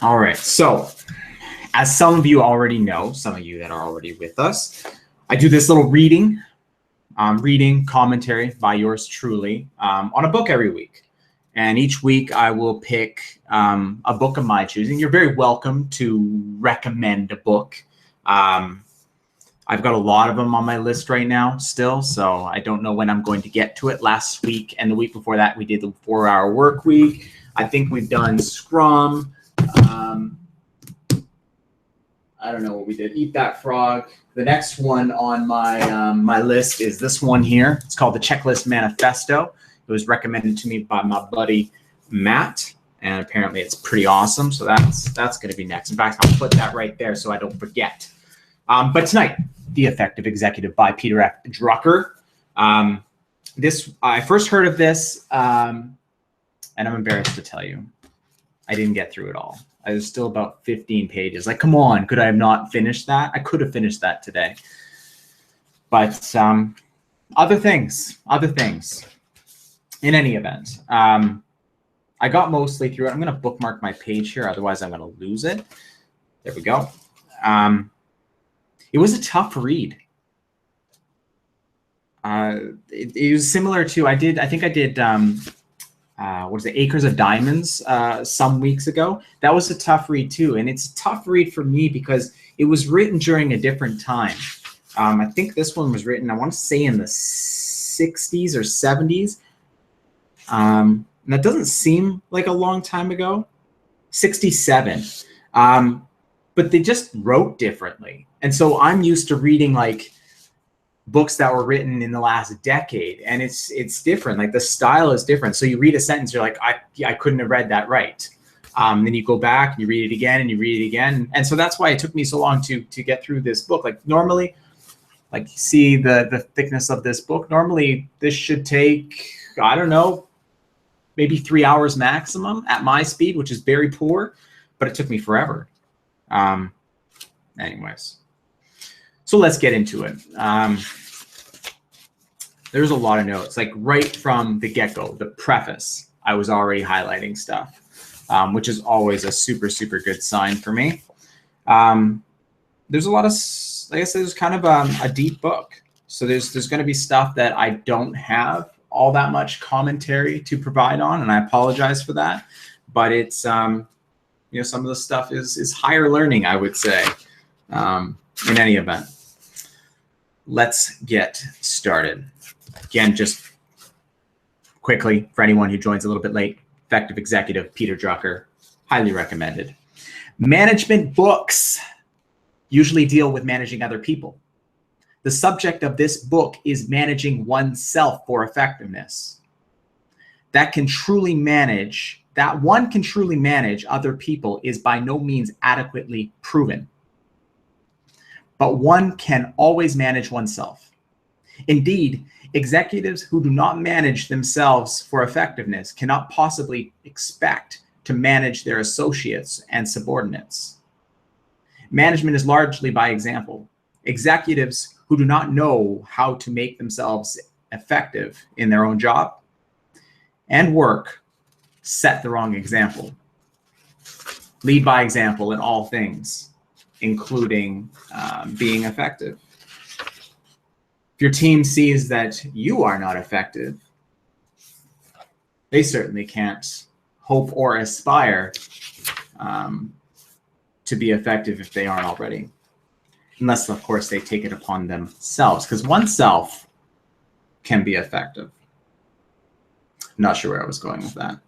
All right. So as some of you already know, some of you that are already with us, I do this little reading commentary by yours truly on a book every week. And each week I will pick a book of my choosing. You're very welcome to recommend a book. I've got a lot of them on my list right now still, so I don't know when I'm going to get to it. Last week and the week before that, we did the 4-hour work week. I think we've done Scrum. I don't know what we did. Eat That Frog. The next one on my my list is this one here. It's called the Checklist Manifesto. It was recommended to me by my buddy Matt, and apparently it's pretty awesome. So that's going to be next. In fact, I'll put that right there so I don't forget. But tonight, The Effective Executive by Peter Drucker. I first heard of this, and I'm embarrassed to tell you, I didn't get through it all. I was still about 15 pages. Like, come on, could I have not finished that? I could have finished that today. But other things. In any event, I got mostly through it. I'm going to bookmark my page here, otherwise I'm going to lose it. There we go. It was a tough read. It was similar to, I think I did what is it, Acres of Diamonds some weeks ago. That was a tough read too. And it's a tough read for me because it was written during a different time. I think this one was written, I want to say in the 60s or 70s. And that doesn't seem like a long time ago. 67. But they just wrote differently. And so I'm used to reading like books that were written in the last decade, and it's different. Like the style is different. So you read a sentence, you're like, I couldn't have read that right. Then you go back and you read it again and you read it again. And so that's why it took me so long to get through this book. Like normally, like you see the thickness of this book, normally this should take, I don't know, maybe 3 hours maximum at my speed, which is very poor, but it took me forever. Anyways, so let's get into it. There's a lot of notes, like right from the get-go, the preface, I was already highlighting stuff, which is always a super, super good sign for me. There's a lot of, like I said, it's kind of a deep book. So there's going to be stuff that I don't have all that much commentary to provide on, and I apologize for that. But it's, some of the stuff is higher learning, I would say, in any event. Let's get started. Again, just quickly, for anyone who joins a little bit late, Effective Executive, Peter Drucker, highly recommended. Management books usually deal with managing other people. The subject of this book is managing oneself for effectiveness. That one can truly manage other people is by no means adequately proven. But one can always manage oneself. Indeed, executives who do not manage themselves for effectiveness cannot possibly expect to manage their associates and subordinates. Management is largely by example. Executives who do not know how to make themselves effective in their own job and work set the wrong example. Lead by example in all things, including being effective. If your team sees that you are not effective, they certainly can't hope or aspire to be effective if they aren't already. Unless, of course, they take it upon themselves, because oneself can be effective. I'm not sure where I was going with that.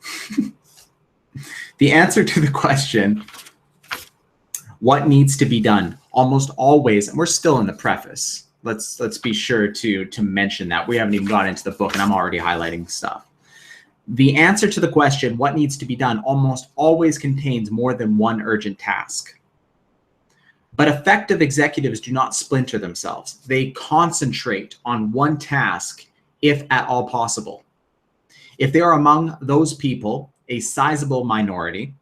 The answer to the question, what needs to be done, almost always, and we're still in the preface. Let's be sure to mention that. We haven't even got into the book, and I'm already highlighting stuff. The answer to the question, what needs to be done, almost always contains more than one urgent task. But effective executives do not splinter themselves. They concentrate on one task, if at all possible. If they are among those people, a sizable minority,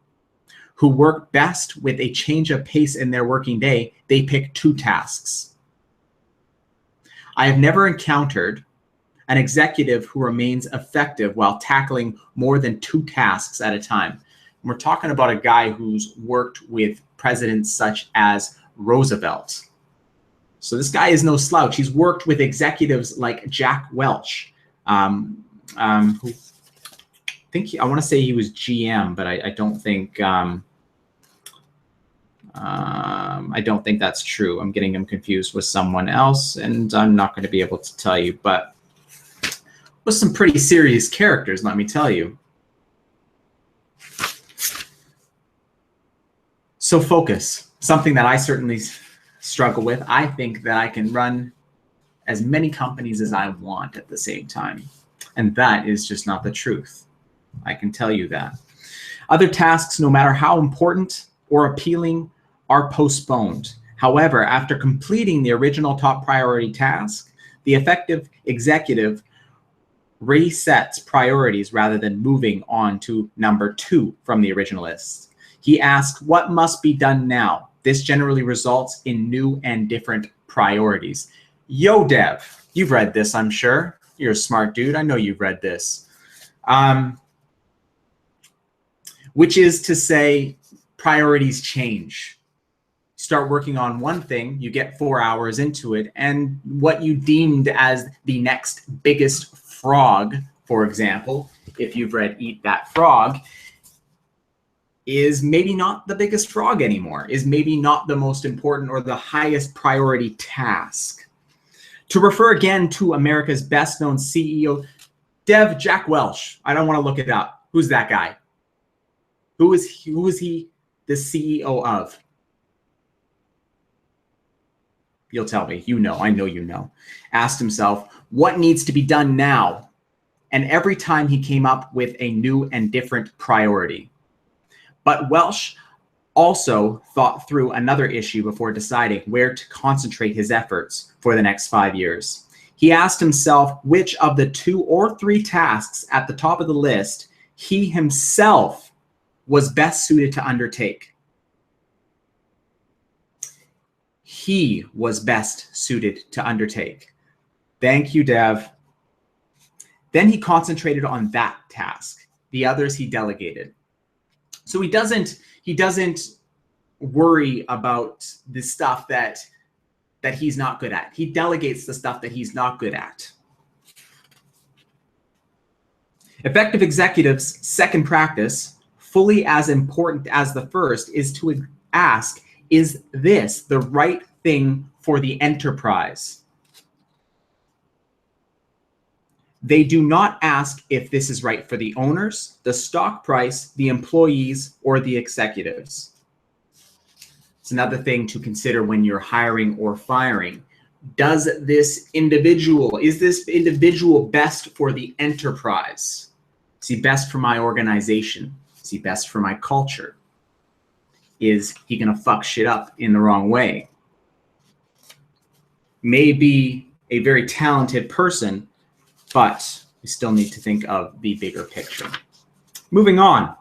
who work best with a change of pace in their working day, they pick two tasks. I have never encountered an executive who remains effective while tackling more than two tasks at a time. We're talking about a guy who's worked with presidents such as Roosevelt. So this guy is no slouch. He's worked with executives like Jack Welch, who I want to say he was GM, but I don't think that's true. I'm getting him confused with someone else, and I'm not going to be able to tell you, but with some pretty serious characters, let me tell you. So focus, something that I certainly struggle with. I think that I can run as many companies as I want at the same time, and that is just not the truth. I can tell you that. Other tasks, no matter how important or appealing, are postponed. However, after completing the original top priority task, the effective executive resets priorities rather than moving on to number 2 from the original list. He asks, what must be done now? This generally results in new and different priorities. Yo, Dev, you've read this, I'm sure. You're a smart dude. I know you've read this. Which is to say, priorities change. Start working on one thing, you get 4 hours into it, and what you deemed as the next biggest frog, for example, if you've read Eat That Frog, is maybe not the biggest frog anymore, is maybe not the most important or the highest priority task. To refer again to America's best known CEO, Jack Welch. I don't want to look it up. Who's that guy? Who is he the CEO of? You'll tell me. You know. I know you know. Asked himself, what needs to be done now? And every time he came up with a new and different priority. But Welch also thought through another issue before deciding where to concentrate his efforts for the next 5 years. He asked himself which of the 2 or 3 tasks at the top of the list he himself was best suited to undertake. He was best suited to undertake. Thank you, Dev. Then he concentrated on that task. The others he delegated. So he doesn't worry about the stuff that he's not good at. He delegates the stuff that he's not good at. Effective executives' second practice, fully as important as the first, is to ask, is this the right thing for the enterprise? They do not ask if this is right for the owners, the stock price, the employees, or the executives. It's another thing to consider when you're hiring or firing. Is this individual best for the enterprise? Is he best for my organization? Is he best for my culture? Is he gonna fuck shit up in the wrong way? Maybe a very talented person, but we still need to think of the bigger picture. Moving on.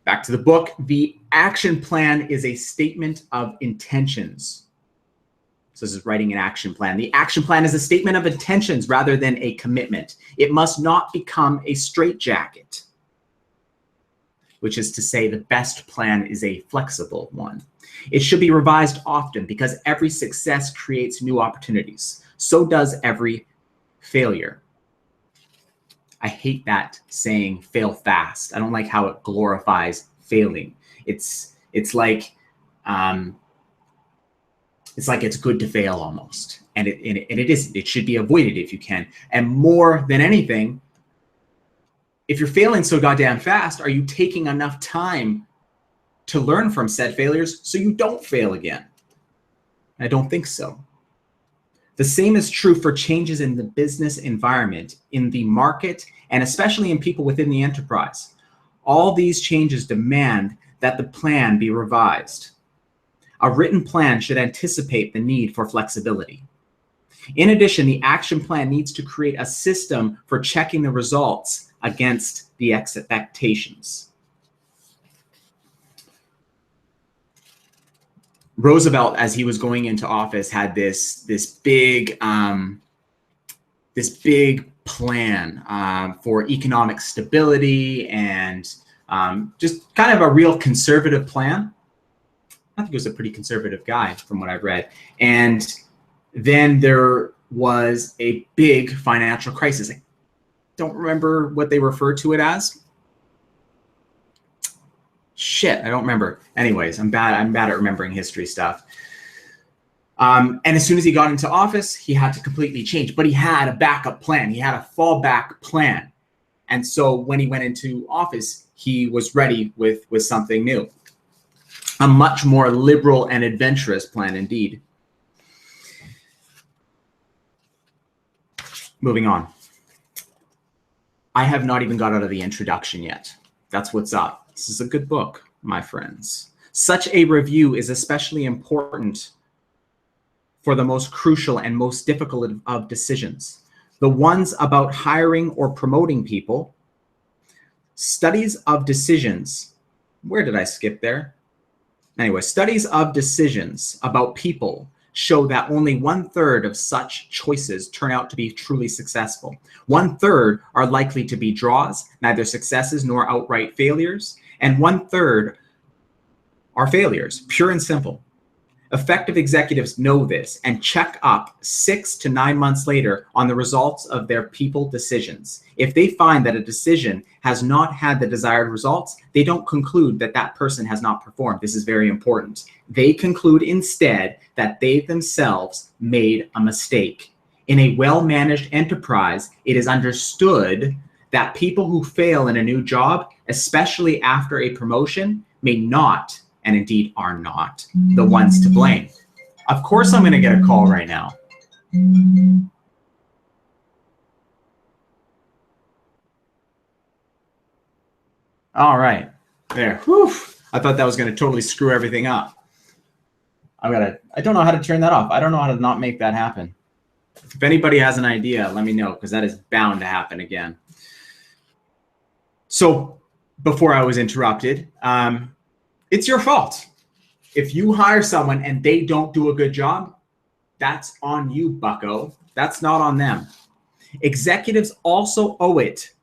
Back to the book. The action plan is a statement of intentions. So this is writing an action plan. The action plan is a statement of intentions rather than a commitment. It must not become a straitjacket, which is to say the best plan is a flexible one. It should be revised often because every success creates new opportunities. So does every failure. I hate that saying fail fast. I don't like how it glorifies failing. It's like it's good to fail almost. And it isn't. It should be avoided if you can. And more than anything, if you're failing so goddamn fast, are you taking enough time to learn from said failures so you don't fail again? I don't think so. The same is true for changes in the business environment, in the market, and especially in people within the enterprise. All these changes demand that the plan be revised. A written plan should anticipate the need for flexibility. In addition, the action plan needs to create a system for checking the results against the expectations. Roosevelt, as he was going into office, had this big plan for economic stability and just kind of a real conservative plan. I think he was a pretty conservative guy from what I've read. And then there was a big financial crisis. I don't remember what they refer to it as. Shit, I don't remember. Anyways, I'm bad at remembering history stuff. And as soon as he got into office, he had to completely change. But he had a backup plan. He had a fallback plan. And so when he went into office, he was ready with something new. A much more liberal and adventurous plan indeed. Moving on. I have not even got out of the introduction yet. That's what's up. This is a good book, my friends. Such a review is especially important for the most crucial and most difficult of decisions. The ones about hiring or promoting people. Studies of decisions. Where did I skip there? Anyway, studies of decisions about people show that only 1/3 of such choices turn out to be truly successful. 1/3 are likely to be draws, neither successes nor outright failures, and 1/3 are failures, pure and simple. Effective executives know this and check up 6 to 9 months later on the results of their people decisions. If they find that a decision has not had the desired results, they don't conclude that that person has not performed. This is very important. They conclude instead that they themselves made a mistake. In a well-managed enterprise, it is understood that people who fail in a new job, especially after a promotion, may not, and indeed are not, the ones to blame. Of course I'm going to get a call right now. All right, there. Whew. I thought that was going to totally screw everything up. I don't know how to turn that off. I don't know how to not make that happen. If anybody has an idea, let me know, because that is bound to happen again. So before I was interrupted, it's your fault. If you hire someone and they don't do a good job, that's on you, bucko. That's not on them. Executives also owe it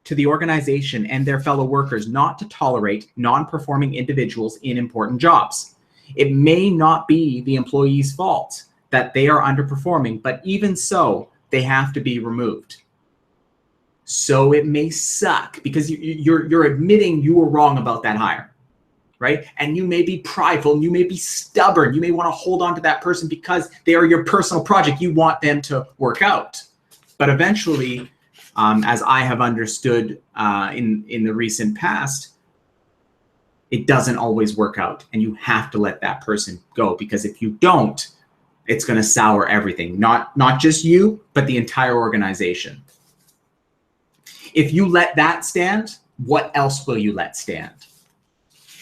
to the organization and their fellow workers not to tolerate non-performing individuals in important jobs. It may not be the employee's fault that they are underperforming, but even so, they have to be removed. So it may suck because you're admitting you were wrong about that hire. Right? And you may be prideful, and you may be stubborn. You may want to hold on to that person because they are your personal project. You want them to work out. But eventually, as I have understood in the recent past, it doesn't always work out. And you have to let that person go, because if you don't, it's going to sour everything. Not just you, but the entire organization. If you let that stand, what else will you let stand?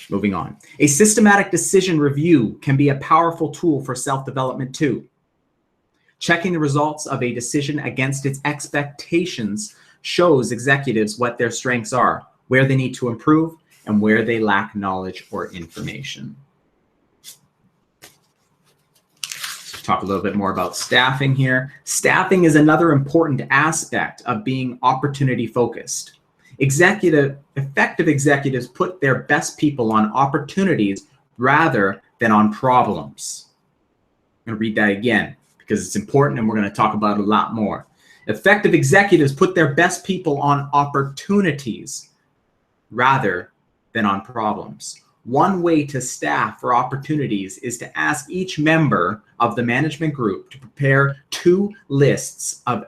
Moving on. A systematic decision review can be a powerful tool for self-development too. Checking the results of a decision against its expectations shows executives what their strengths are, where they need to improve, and where they lack knowledge or information. Let's talk a little bit more about staffing here. Staffing is another important aspect of being opportunity focused. Effective executives put their best people on opportunities rather than on problems. I'm going to read that again because it's important and we're going to talk about it a lot more. Effective executives put their best people on opportunities rather than on problems. One way to staff for opportunities is to ask each member of the management group to prepare 2 lists of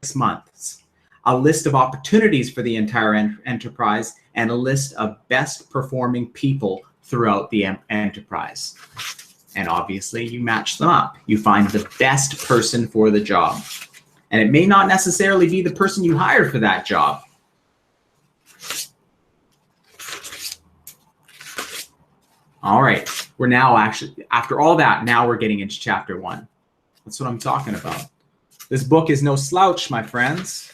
6 months. A list of opportunities for the entire enterprise, and a list of best performing people throughout the enterprise. And obviously you match them up. You find the best person for the job. And it may not necessarily be the person you hired for that job. All right, we're now actually, after all that, now we're getting into chapter 1. That's what I'm talking about. This book is no slouch, my friends.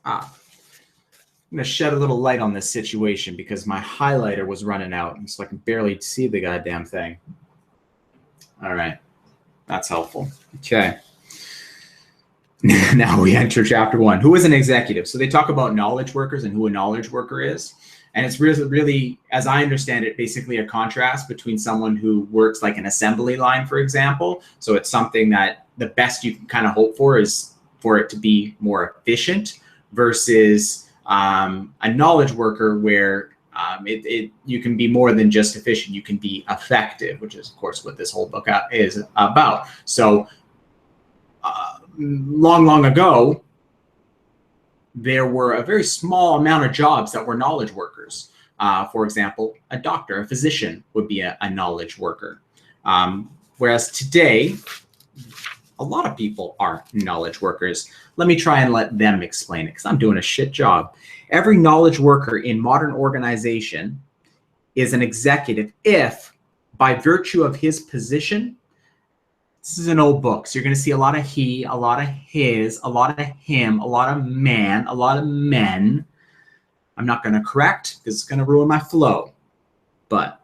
I'm going to shed a little light on this situation because my highlighter was running out, and so I can barely see the goddamn thing. All right, that's helpful. Okay. Now we enter chapter 1. Who is an executive? So they talk about knowledge workers and who a knowledge worker is. And it's really, as I understand it, basically a contrast between someone who works like an assembly line, for example. So it's something that the best you can kind of hope for is for it to be more efficient versus a knowledge worker where you can be more than just efficient. You can be effective, which is, of course, what this whole book is about. So long ago, there were a very small amount of jobs that were knowledge workers. For example, a doctor, a physician would be a knowledge worker. Whereas today, a lot of people are knowledge workers. Let me try and let them explain it because I'm doing a shit job. Every knowledge worker in modern organization is an executive if, by virtue of his position, this is an old book, so you're going to see a lot of he, a lot of his, a lot of him, a lot of man, a lot of men. I'm not going to correct because it's going to ruin my flow. But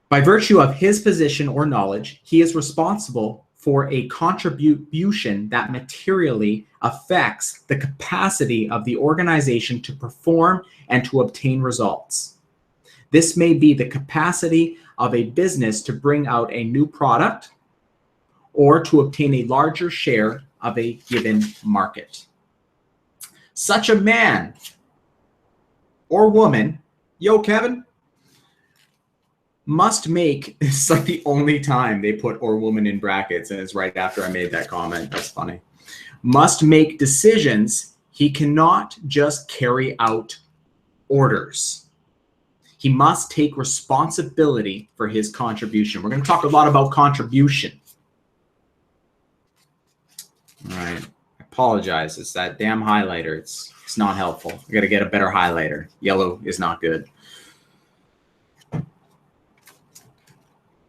by virtue of his position or knowledge, he is responsible for a contribution that materially affects the capacity of the organization to perform and to obtain results. This may be the capacity of a business to bring out a new product or to obtain a larger share of a given market. Such a man or woman, yo, Kevin, must make, it's like the only time they put or woman in brackets, and it's right after I made that comment. That's funny. Must make decisions. He cannot just carry out orders. He must take responsibility for his contribution. We're going to talk a lot about contribution. All right. I apologize. It's that damn highlighter. It's not helpful. I got to get a better highlighter. Yellow is not good.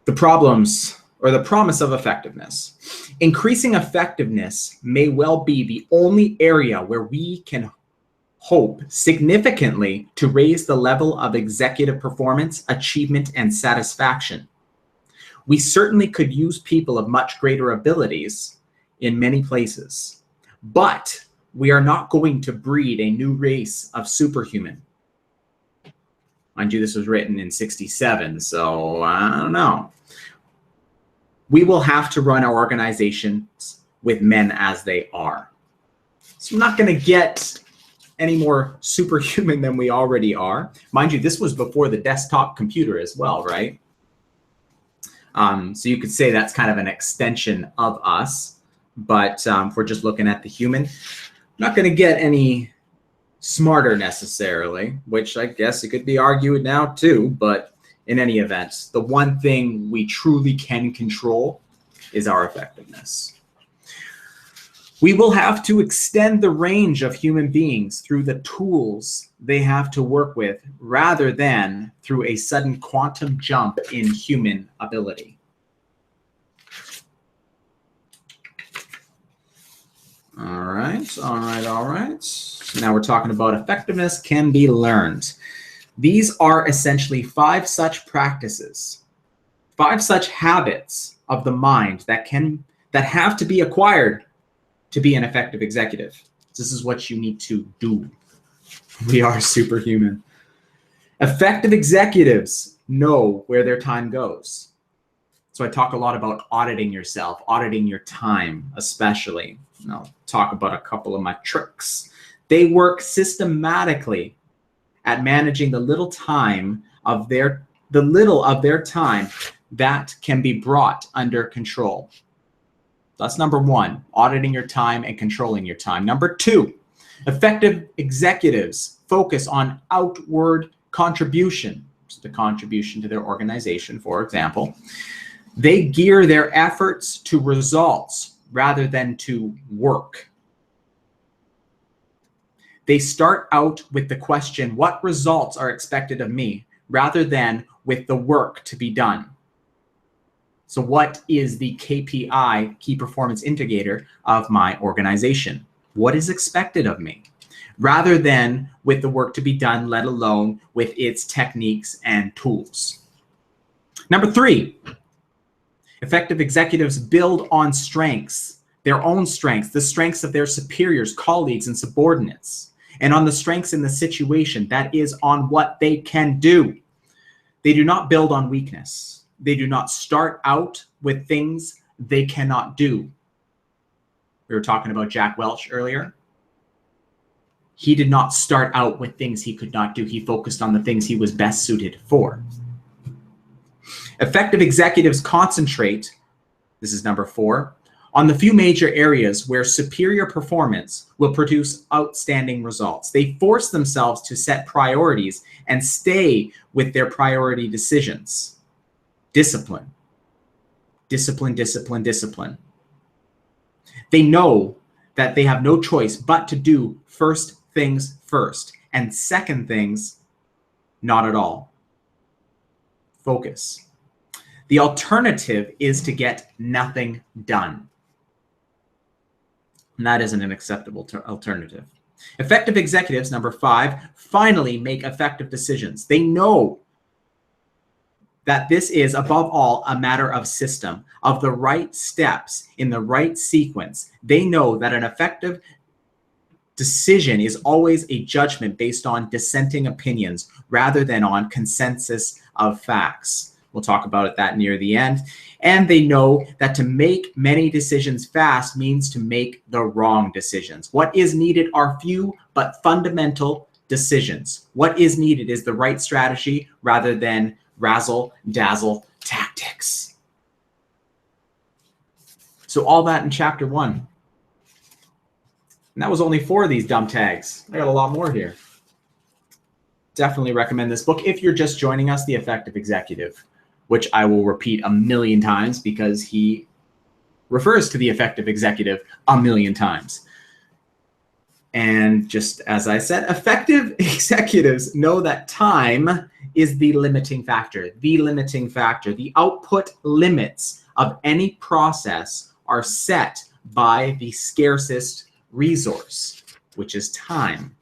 The problems or the promise of effectiveness. Increasing effectiveness may well be the only area where we can hope significantly to raise the level of executive performance, achievement, and satisfaction. We certainly could use people of much greater abilities in many places, but we are not going to breed a new race of superhuman. Mind you, this was written in '67, so I don't know. We will have to run our organizations with men as they are. So we're not going to get any more superhuman than we already are. Mind you, this was before the desktop computer as well, right? So you could say that's kind of an extension of us. But if we're just looking at the human, not going to get any smarter necessarily, which I guess it could be argued now too. But in any event, the one thing we truly can control is our effectiveness. We will have to extend the range of human beings through the tools they have to work with rather than through a sudden quantum jump in human ability. All right. So now we're talking about effectiveness can be learned. These are essentially 5 such practices, 5 such habits of the mind that have to be acquired to be an effective executive. This is what you need to do. We are superhuman. Effective executives know where their time goes. So I talk a lot about auditing yourself, auditing your time, especially. And I'll talk about a couple of my tricks. They work systematically at managing the little of their time that can be brought under control. That's number 1, auditing your time and controlling your time. Number 2, effective executives focus on outward contribution, the contribution to their organization, for example. They gear their efforts to results rather than to work. They start out with the question, what results are expected of me, rather than with the work to be done. So what is the KPI, key performance indicator, of my organization? What is expected of me? Rather than with the work to be done, let alone with its techniques and tools. Number 3, effective executives build on strengths their own strengths, the strengths of their superiors, colleagues, and subordinates, and on the strengths in the situation, that is, on what they can do. They do not build on weakness. They do not start out with things they cannot do. We were talking about Jack Welch earlier. He did not start out with things he could not do. He focused on the things he was best suited for. Effective executives concentrate, this is number 4, on the few major areas where superior performance will produce outstanding results. They force themselves to set priorities and stay with their priority decisions. Discipline. Discipline, discipline, discipline. They know that they have no choice but to do first things first, and second things, not at all. Focus. The alternative is to get nothing done. And that isn't an acceptable alternative. Effective executives, number 5, finally make effective decisions. They know that this is, above all, a matter of system, of the right steps in the right sequence. They know that an effective decision is always a judgment based on dissenting opinions rather than on consensus of facts. We'll talk about that near the end. And they know that to make many decisions fast means to make the wrong decisions. What is needed are few but fundamental decisions. What is needed is the right strategy rather than razzle-dazzle tactics. So all that in chapter 1. And that was only 4 of these dumb tags. I got a lot more here. Definitely recommend this book if you're just joining us, The Effective Executive, which I will repeat a million times because he refers to the effective executive a million times. And just as I said, effective executives know that time is the limiting factor. The limiting factor. The output limits of any process are set by the scarcest resource, which is time.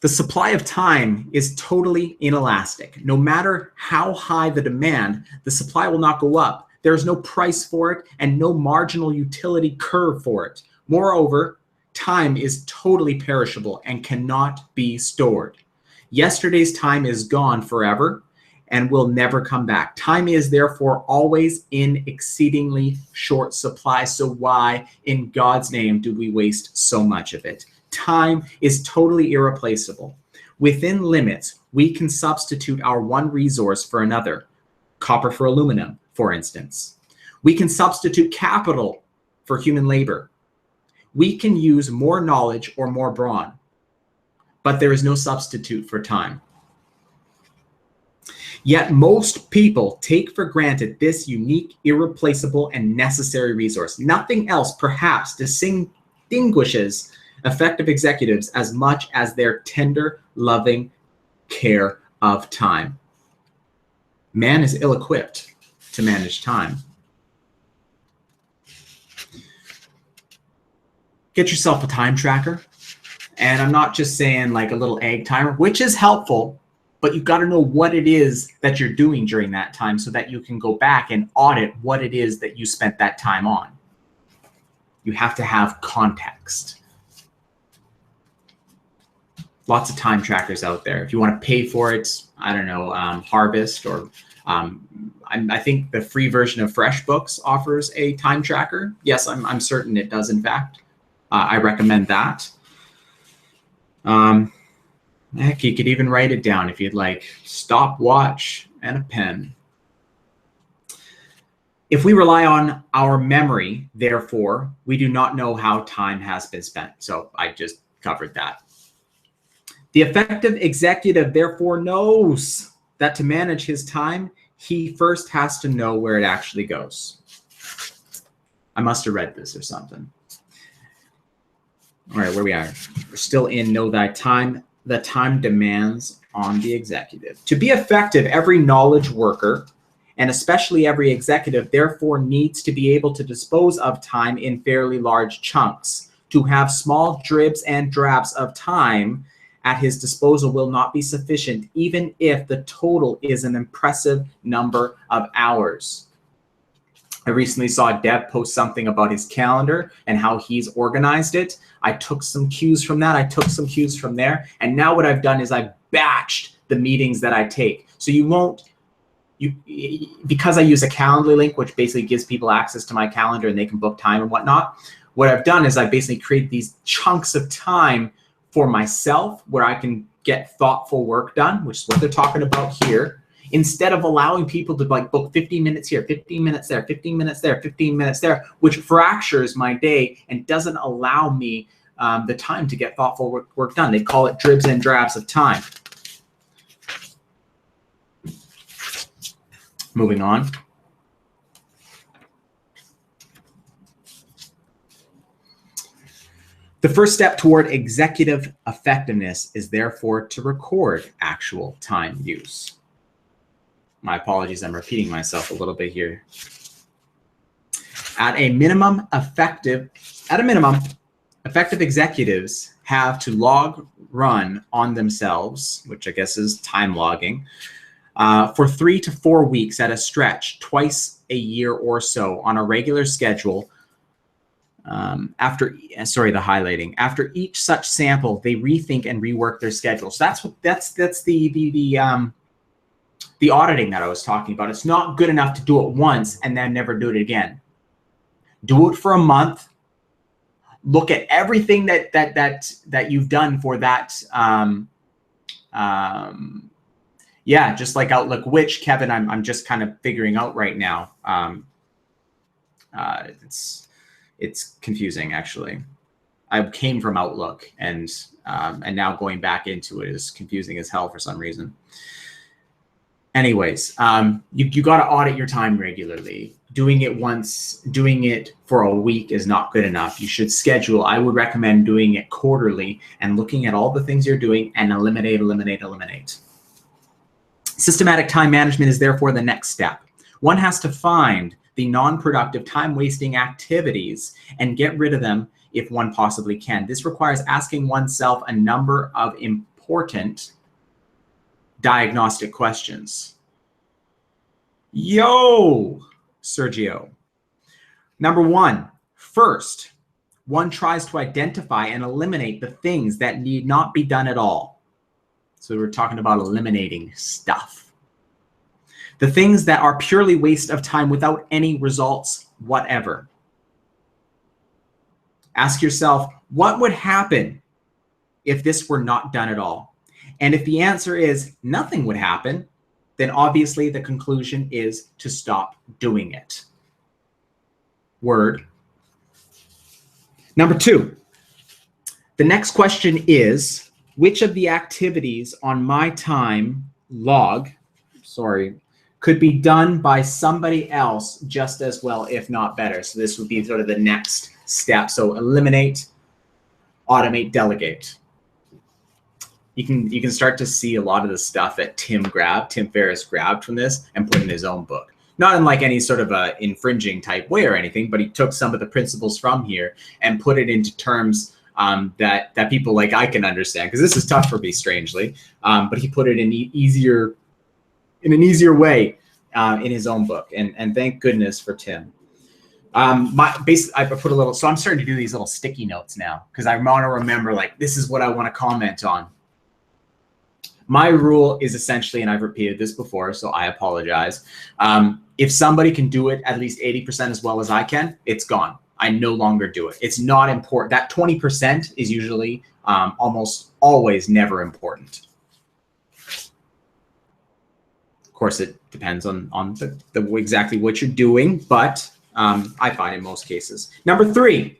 The supply of time is totally inelastic. No matter how high the demand, the supply will not go up. There is no price for it and no marginal utility curve for it. Moreover, time is totally perishable and cannot be stored. Yesterday's time is gone forever and will never come back. Time is therefore always in exceedingly short supply. So why in God's name do we waste so much of it? Time is totally irreplaceable. Within limits, we can substitute our one resource for another. Copper for aluminum, for instance. We can substitute capital for human labor. We can use more knowledge or more brawn, but there is no substitute for time. Yet most people take for granted this unique, irreplaceable, and necessary resource. Nothing else perhaps distinguishes effective executives as much as their tender, loving care of time. Man is ill-equipped to manage time. Get yourself a time tracker. And I'm not just saying like a little egg timer, which is helpful, but you've got to know what it is that you're doing during that time so that you can go back and audit what it is that you spent that time on. You have to have context. Lots of time trackers out there. If you want to pay for it, I don't know, Harvest or I think the free version of FreshBooks offers a time tracker. Yes, I'm certain it does, in fact. I recommend that. Heck, you could even write it down if you'd like. Stopwatch and a pen. If we rely on our memory, therefore, we do not know how time has been spent. So I just covered that. The effective executive, therefore, knows that to manage his time, he first has to know where it actually goes. I must have read this or something. All right, where we are. We're still in Know Thy Time. The time demands on the executive. To be effective, every knowledge worker, and especially every executive, therefore needs to be able to dispose of time in fairly large chunks. To have small dribs and drabs of time at his disposal will not be sufficient, even if the total is an impressive number of hours. I recently saw Deb post something about his calendar and how he's organized it. I took some cues from that. I took some cues from there. And now what I've done is I've batched the meetings that I take. So because I use a Calendly link, which basically gives people access to my calendar and they can book time and whatnot, what I've done is I basically created these chunks of time for myself where I can get thoughtful work done, which is what they're talking about here, instead of allowing people to like book 15 minutes here, 15 minutes there, 15 minutes there, 15 minutes there, which fractures my day and doesn't allow me the time to get thoughtful work done. They call it dribs and drabs of time. Moving on. The first step toward executive effectiveness is therefore to record actual time use. My apologies, I'm repeating myself a little bit here. At a minimum, effective executives have to log run on themselves, which I guess is time logging, for 3 to 4 weeks at a stretch, twice a year or so on a regular schedule. After each such sample, they rethink and rework their schedule. So that's the auditing that I was talking about. It's not good enough to do it once and then never do it again. Do it for a month. Look at everything that you've done for that. Just like Outlook, which Kevin, I'm just kind of figuring out right now. It's confusing actually. I came from Outlook and now going back into it is confusing as hell for some reason. Anyways, you got to audit your time regularly. Doing it once, doing it for a week is not good enough. You should schedule. I would recommend doing it quarterly and looking at all the things you're doing and eliminate. Systematic time management is therefore the next step. One has to find the non-productive time-wasting activities and get rid of them if one possibly can. This requires asking oneself a number of important diagnostic questions. Yo, Sergio. Number one, first, one tries to identify and eliminate the things that need not be done at all. So we're talking about eliminating stuff. The things that are purely waste of time without any results whatever. Ask yourself, what would happen if this were not done at all? And if the answer is nothing would happen, then obviously the conclusion is to stop doing it. Word. Number two, the next question is, which of the activities on my time log, could be done by somebody else just as well, if not better? So this would be sort of the next step. So eliminate, automate, delegate. You can start to see a lot of the stuff that Tim Ferriss grabbed from this and put in his own book. Not in like any sort of a infringing type way or anything, but he took some of the principles from here and put it into terms that people like I can understand, because this is tough for me, strangely. But he put it in an easier way in his own book, and thank goodness for Tim. I put a little, so I'm starting to do these little sticky notes now because I want to remember, like, this is what I want to comment on. My rule is essentially, and I've repeated this before, so I apologize. If somebody can do it at least 80% as well as I can, it's gone. I no longer do it. It's not important. That 20% is usually almost always never important. Of course, it depends on exactly what you're doing, but I find in most cases. Number three,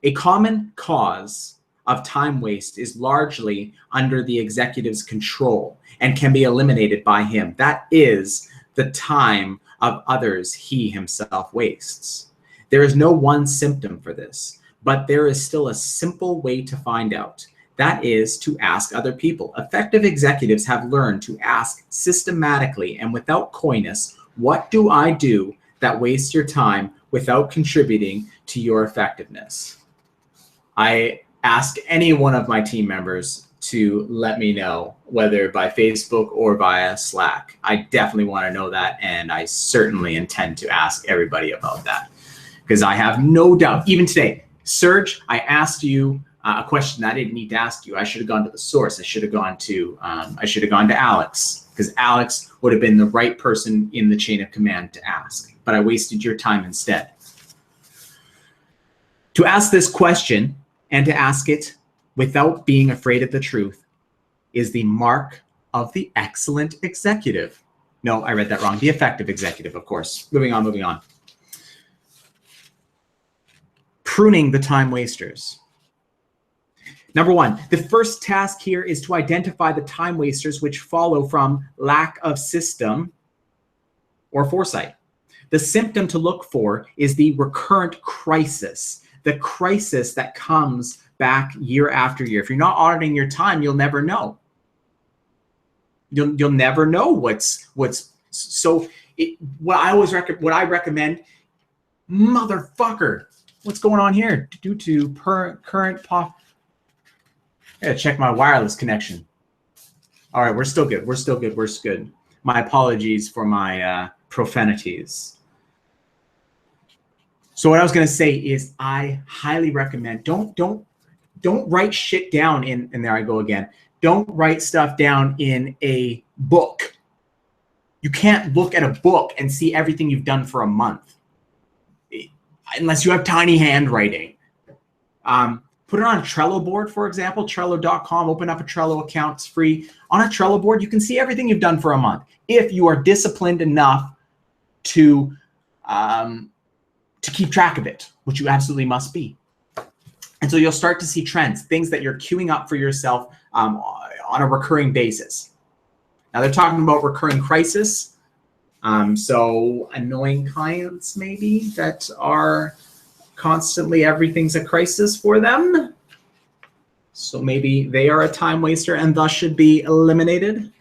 a common cause of time waste is largely under the executive's control and can be eliminated by him. That is the time of others he himself wastes. There is no one symptom for this, but there is still a simple way to find out. That is to ask other people. Effective executives have learned to ask systematically and without coyness, what do I do that wastes your time without contributing to your effectiveness? I ask any one of my team members to let me know, whether by Facebook or via Slack. I definitely want to know that, and I certainly intend to ask everybody about that, because I have no doubt, even today, Serge, I asked you a question I didn't need to ask you. I should have gone to the source. I should have gone to Alex, because Alex would have been the right person in the chain of command to ask, but I wasted your time instead. To ask this question and to ask it without being afraid of the truth is the mark of the excellent executive. No, I read that wrong. The effective executive, of course. Moving on. Pruning the time wasters. Number one, the first task here is to identify the time wasters which follow from lack of system or foresight. The symptom to look for is the recurrent crisis, the crisis that comes back year after year. If you're not auditing your time, you'll never know. You'll never know what's so. What I recommend, motherfucker, what's going on here? Due to current pop. I gotta check my wireless connection. All right, we're still good. My apologies for my profanities. So what I was gonna say is I highly recommend, don't write shit down and there I go again. Don't write stuff down in a book. You can't look at a book and see everything you've done for a month, unless you have tiny handwriting. Put it on a Trello board, for example, Trello.com, open up a Trello account, it's free. On a Trello board, you can see everything you've done for a month, if you are disciplined enough to keep track of it, which you absolutely must be. And so you'll start to see trends, things that you're queuing up for yourself on a recurring basis. Now they're talking about recurring crisis. So annoying clients maybe that are constantly, everything's a crisis for them. So maybe they are a time waster and thus should be eliminated.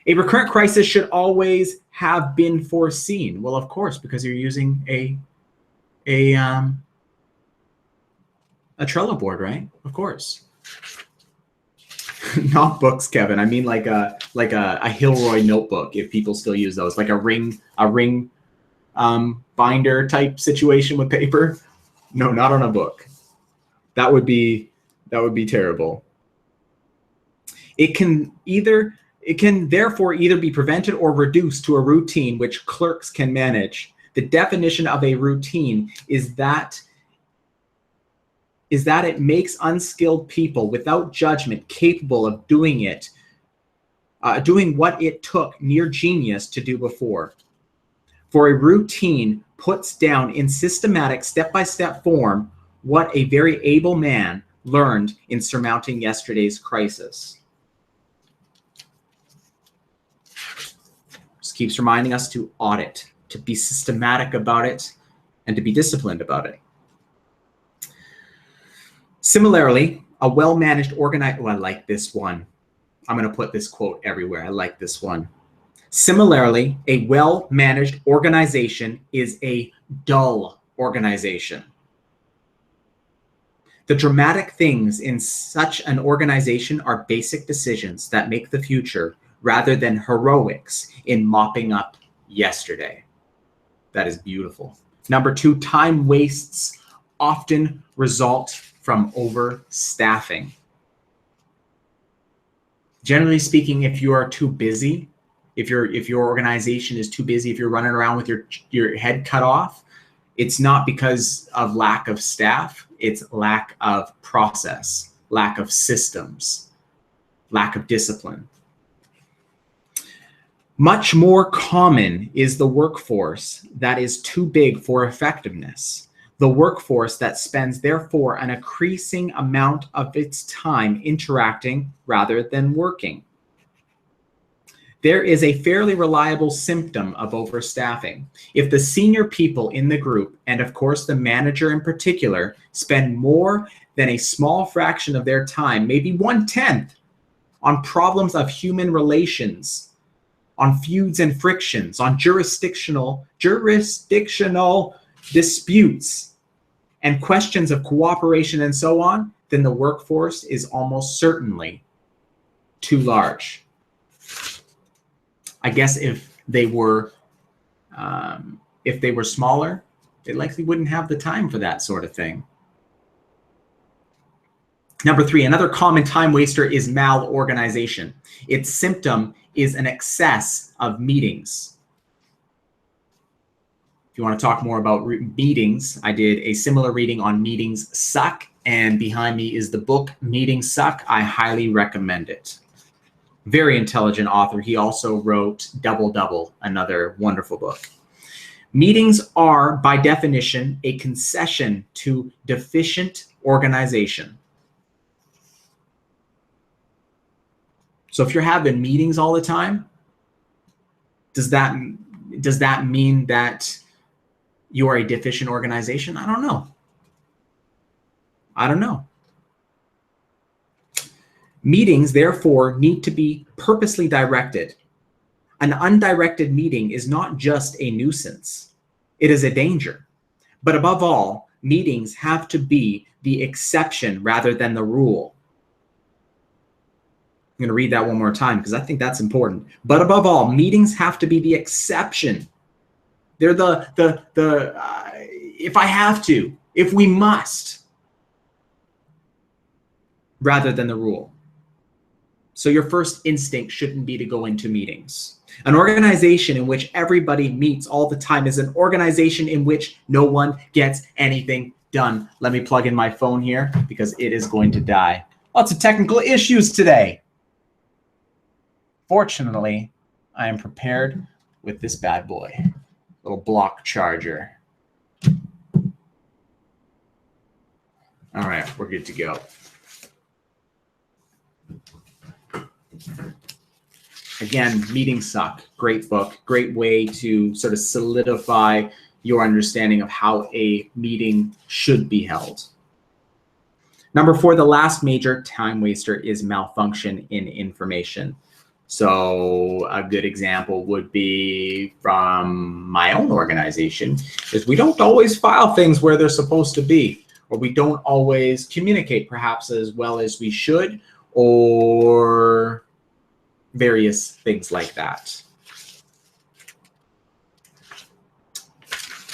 A recurrent crisis should always have been foreseen. Well, of course, because you're using a Trello board, right? Of course. Not books, Kevin. I mean like a Hilroy notebook, if people still use those, like a ring binder type situation with paper. No, not on a book. That would be terrible. It can therefore either be prevented or reduced to a routine which clerks can manage. The definition of a routine is that it makes unskilled people without judgment capable of doing what it took near genius to do before. For a routine puts down in systematic step-by-step form what a very able man learned in surmounting yesterday's crisis. Just keeps reminding us to audit, to be systematic about it, and to be disciplined about it. Similarly, a well-managed organized, I like this one. I'm going to put this quote everywhere. I like this one. Similarly, a well-managed organization is a dull organization. The dramatic things in such an organization are basic decisions that make the future rather than heroics in mopping up yesterday. That is beautiful. Number two, time wastes often result from overstaffing. Generally speaking, if you are too busy, if your organization is too busy, if you're running around with your head cut off, it's not because of lack of staff, it's lack of process, lack of systems, lack of discipline. Much more common is the workforce that is too big for effectiveness. The workforce that spends, therefore, an increasing amount of its time interacting rather than working. There is a fairly reliable symptom of overstaffing. If the senior people in the group, and of course the manager in particular, spend more than a small fraction of their time, maybe 1/10, on problems of human relations, on feuds and frictions, on jurisdictional disputes, and questions of cooperation and so on, then the workforce is almost certainly too large. I guess if they were smaller, they likely wouldn't have the time for that sort of thing. Number 3, another common time waster is malorganization. Its symptom is an excess of meetings. If you want to talk more about meetings, I did a similar reading on Meetings Suck, and behind me is the book Meetings Suck. I highly recommend it. Very intelligent author. He also wrote Double Double, another wonderful book. Meetings are, by definition, a concession to deficient organization. So if you're having meetings all the time, does that mean that you are a deficient organization? I don't know. I don't know. Meetings, therefore, need to be purposely directed. An undirected meeting is not just a nuisance. It is a danger. But above all, meetings have to be the exception rather than the rule. I'm going to read that one more time because I think that's important. But above all, meetings have to be the exception. They're if I have to, if we must, rather than the rule. So your first instinct shouldn't be to go into meetings. An organization in which everybody meets all the time is an organization in which no one gets anything done. Let me plug in my phone here because it is going to die. Lots of technical issues today. Fortunately, I am prepared with this bad boy, little block charger. All right, we're good to go. Again, Meetings Suck. Great book, great way to sort of solidify your understanding of how a meeting should be held. Number 4, the last major time waster is malfunction in information. So a good example would be from my own organization is we don't always file things where they're supposed to be, or we don't always communicate perhaps as well as we should, or various things like that.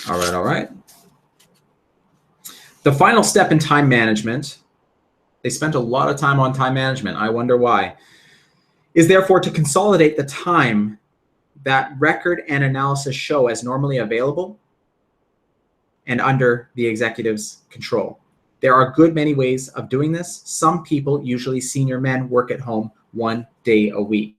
All right. The final step in time management, they spent a lot of time on time management. I wonder why. Is therefore to consolidate the time that record and analysis show as normally available and under the executive's control. There are a good many ways of doing this. Some people, usually senior men, work at home 1 day a week.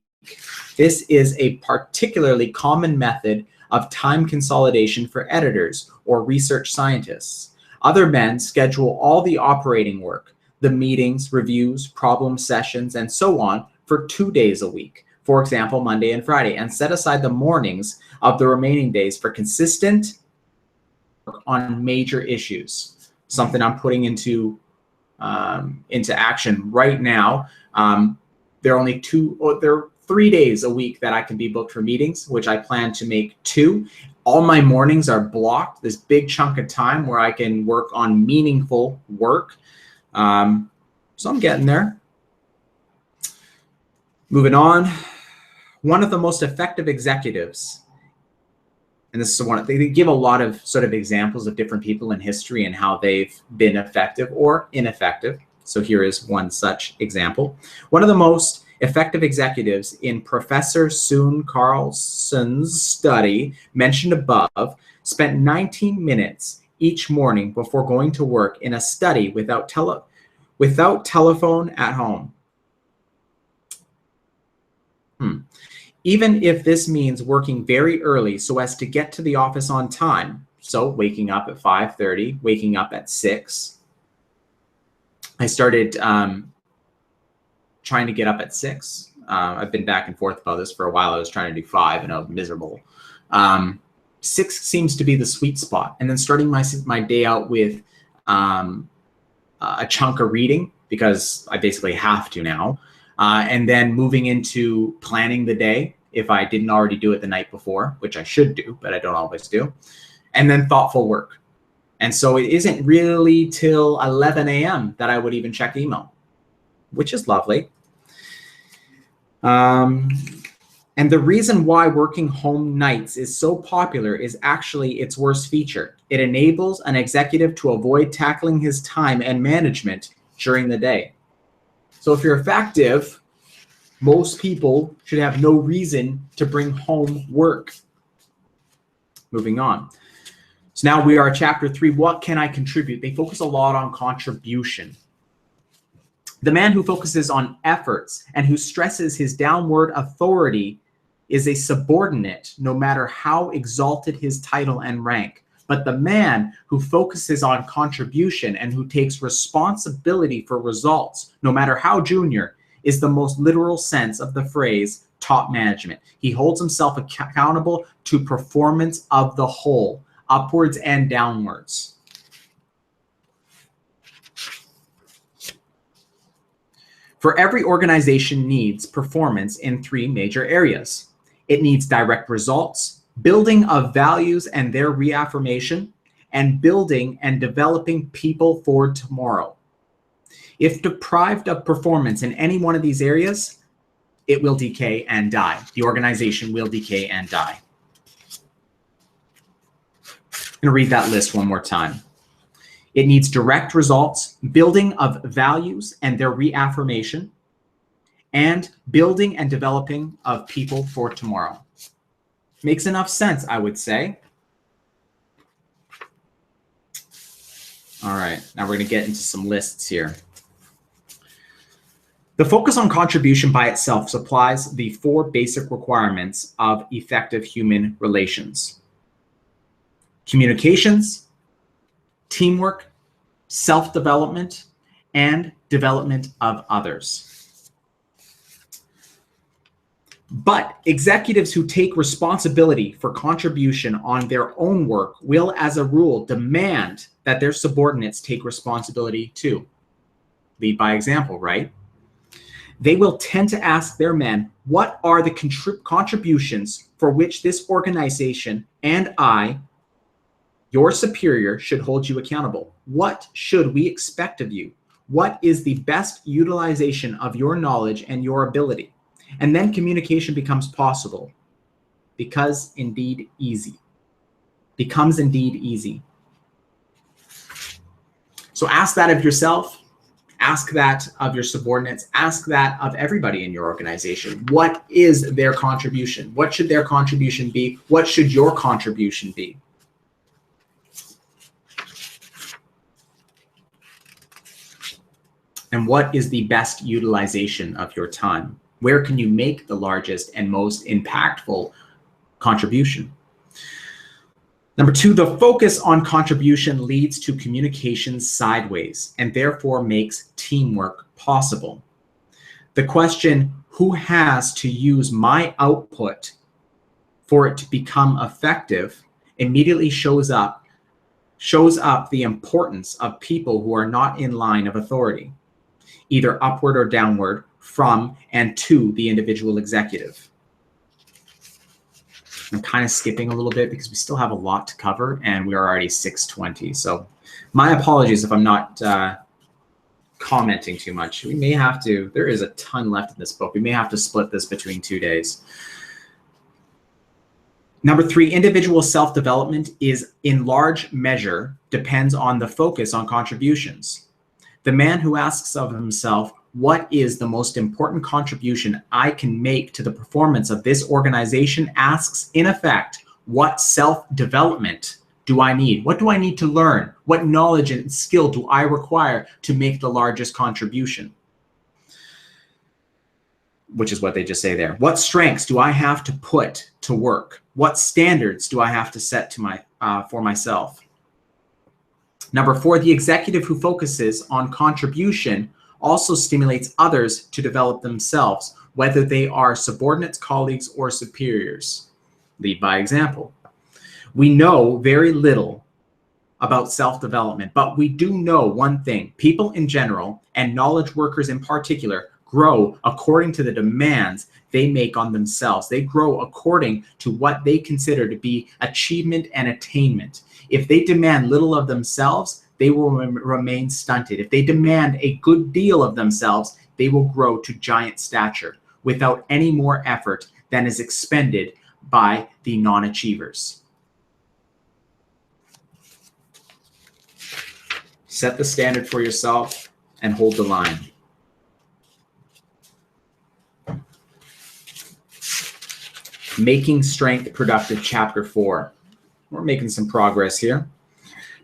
This is a particularly common method of time consolidation for editors or research scientists. Other men schedule all the operating work, the meetings, reviews, problem sessions, and so on for 2 days a week, for example, Monday and Friday, and set aside the mornings of the remaining days for consistent work on major issues. Something I'm putting into action right now. There are 3 days a week that I can be booked for meetings, which I plan to make 2. All my mornings are blocked, this big chunk of time where I can work on meaningful work. So I'm getting there. Moving on, one of the most effective executives, and this is one, they give a lot of sort of examples of different people in history and how they've been effective or ineffective. So here is one such example. One of the most effective executives in Professor Soon Carlson's study mentioned above spent 19 minutes each morning before going to work in a study without telephone at home. Even if this means working very early so as to get to the office on time, so waking up at 5:30, waking up at 6. I started trying to get up at 6. I've been back and forth about this for a while. I was trying to do 5 and I was miserable. 6 seems to be the sweet spot. And then starting my day out with a chunk of reading, because I basically have to now. And then moving into planning the day, if I didn't already do it the night before, which I should do, but I don't always do. And then thoughtful work. And so it isn't really till 11 a.m. that I would even check email, which is lovely. And the reason why working home nights is so popular is actually its worst feature. It enables an executive to avoid tackling his time and management during the day. So if you're effective, most people should have no reason to bring home work. Moving on. So now we are at chapter 3. What can I contribute? They focus a lot on contribution. The man who focuses on efforts and who stresses his downward authority is a subordinate, no matter how exalted his title and rank. But the man who focuses on contribution and who takes responsibility for results, no matter how junior, is the most literal sense of the phrase top management. He holds himself accountable to performance of the whole, upwards and downwards. For every organization needs performance in 3 major areas. It needs direct results, building of values and their reaffirmation, and building and developing people for tomorrow. If deprived of performance in any one of these areas, it will decay and die. The organization will decay and die. I'm going to read that list one more time. It needs direct results, building of values and their reaffirmation, and building and developing of people for tomorrow. Makes enough sense, I would say. All right, now we're going to get into some lists here. The focus on contribution by itself supplies the 4 basic requirements of effective human relations: communications, teamwork, self-development, and development of others. But executives who take responsibility for contribution on their own work will, as a rule, demand that their subordinates take responsibility too. Lead by example, right? They will tend to ask their men, what are the contributions for which this organization and I, your superior, should hold you accountable? What should we expect of you? What is the best utilization of your knowledge and your ability? And then communication becomes possible, becomes indeed easy. So ask that of yourself, ask that of your subordinates, ask that of everybody in your organization. What is their contribution? What should their contribution be? What should your contribution be? And what is the best utilization of your time? Where can you make the largest and most impactful contribution? Number 2, the focus on contribution leads to communication sideways and therefore makes teamwork possible. The question, who has to use my output for it to become effective, immediately shows up the importance of people who are not in line of authority, either upward or downward, from and to the individual executive. I'm kind of skipping a little bit because we still have a lot to cover and we are already 6:20. So my apologies if I'm not commenting too much. We may have to, there is a ton left in this book. We may have to split this between 2 days. Number 3, individual self-development is in large measure depends on the focus on contributions. The man who asks of himself, what is the most important contribution I can make to the performance of this organization, asks, in effect, what self-development do I need? What do I need to learn? What knowledge and skill do I require to make the largest contribution? Which is what they just say there. What strengths do I have to put to work? What standards do I have to set to for myself? Number 4, the executive who focuses on contribution also stimulates others to develop themselves, whether they are subordinates, colleagues, or superiors. Lead by example. We know very little about self-development, but we do know one thing. People in general, and knowledge workers in particular, grow according to the demands they make on themselves. They grow according to what they consider to be achievement and attainment. If they demand little of themselves, they will remain stunted. If they demand a good deal of themselves, they will grow to giant stature without any more effort than is expended by the non-achievers. Set the standard for yourself and hold the line. Making Strength Productive, Chapter 4. We're making some progress here.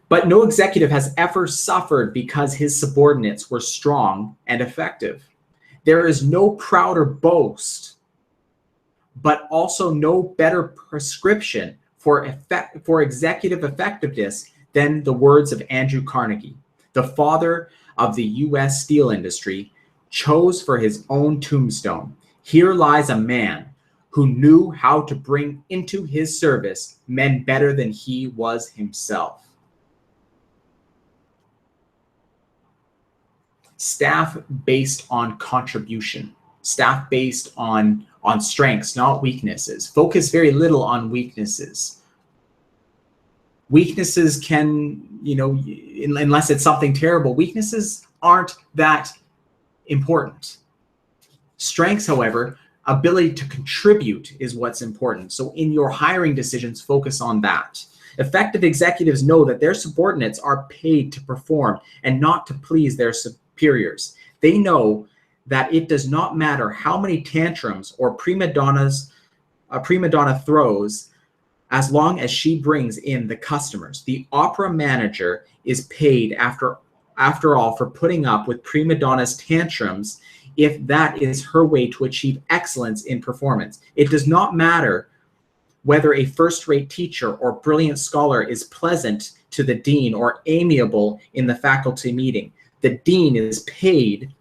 But no executive has ever suffered because his subordinates were strong and effective. There is no prouder boast, but also no better prescription for executive effectiveness than the words of Andrew Carnegie, the father of the U.S. steel industry, chose for his own tombstone. Here lies a man who knew how to bring into his service men better than he was himself. Staff based on contribution, staff based on strengths, not weaknesses. Focus very little on weaknesses. Weaknesses can, unless it's something terrible, weaknesses aren't that important. Strengths, however, ability to contribute is what's important. So in your hiring decisions, focus on that. Effective executives know that their subordinates are paid to perform and not to please their superiors. They know that it does not matter how many tantrums or prima donna throws, as long as she brings in the customers. The opera manager is paid after all for putting up with prima donna's tantrums if that is her way to achieve excellence in performance. It does not matter whether a first-rate teacher or brilliant scholar is pleasant to the dean or amiable in the faculty meeting. The dean is paid,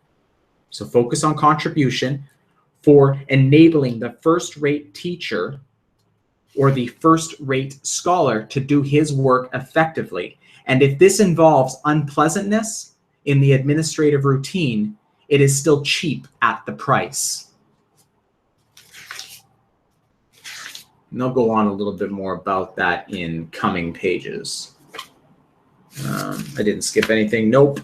so focus on contribution, for enabling the first-rate teacher or the first-rate scholar to do his work effectively. And if this involves unpleasantness in the administrative routine, it is still cheap at the price. And they'll go on a little bit more about that in coming pages. I didn't skip anything. Nope.